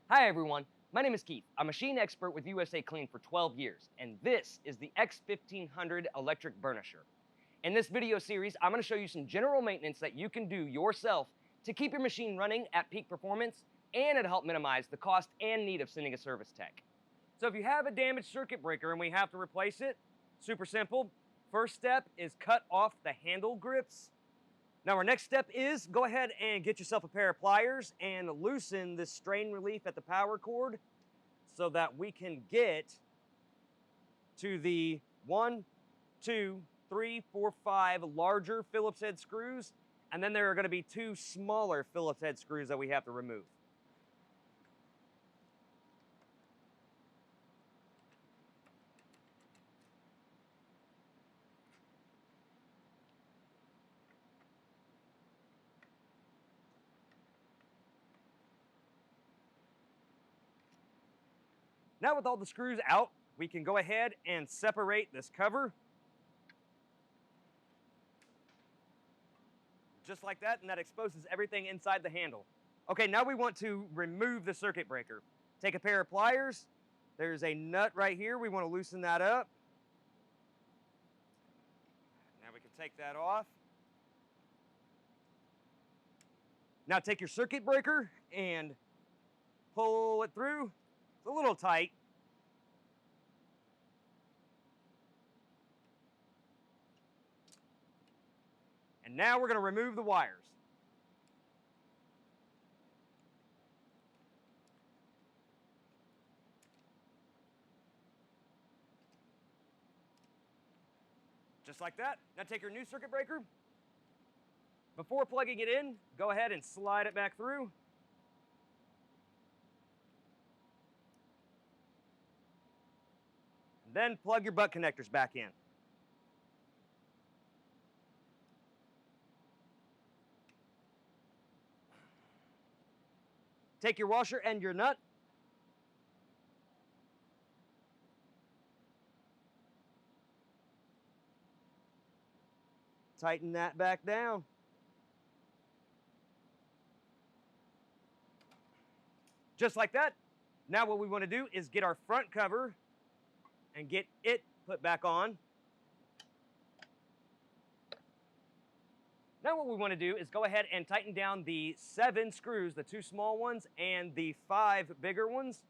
Hi everyone, my name is Keith. I'm a machine expert with USACLEAN for 12 years, and this is the x1500 electric burnisher. In this video series, I'm going to show you some general maintenance that you can do yourself to keep your machine running at peak performance, and it'll help minimize the cost and need of sending a service tech. So if you have a damaged circuit breaker and we have to replace it, super simple. First step is cut off the handle grips. Now our next step is go ahead and get yourself a pair of pliers and loosen this strain relief at the power cord so that we can get to the 1, 2, 3, 4, 5 larger Phillips head screws, and then there are going to be 2 smaller Phillips head screws that we have to remove. Now with all the screws out, we can go ahead and separate this cover. Just like that, and that exposes everything inside the handle. Okay, now we want to remove the circuit breaker. Take a pair of pliers. There's a nut right here. We want to loosen that up. Now we can take that off. Now take your circuit breaker and pull it through. It's a little tight. And now we're going to remove the wires. Just like that. Now take your new circuit breaker. Before plugging it in, go ahead and slide it back through. And then plug your butt connectors back in. Take your washer and your nut. Tighten that back down. Just like that. Now what we want to do is get our front cover and get it put back on. Now what we want to do is go ahead and tighten down the 7 screws, the 2 small ones and the 5 bigger ones.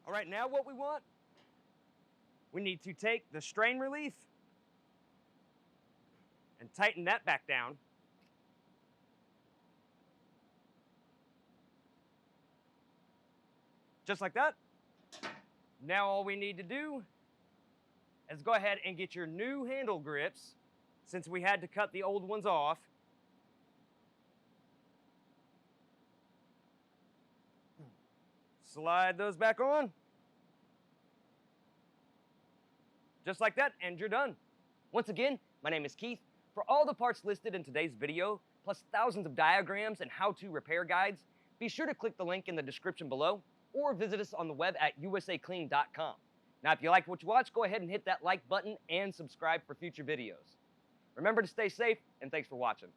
All right, now what we need to take the strain relief and tighten that back down. Just like that. Now all we need to do is go ahead and get your new handle grips, since we had to cut the old ones off. Slide those back on. Just like that, and you're done. Once again, my name is Keith. For all the parts listed in today's video, plus thousands of diagrams and how-to repair guides, be sure to click the link in the description below or visit us on the web at USACLEAN.com. Now, if you like what you watch, go ahead and hit that like button and subscribe for future videos. Remember to stay safe, and thanks for watching.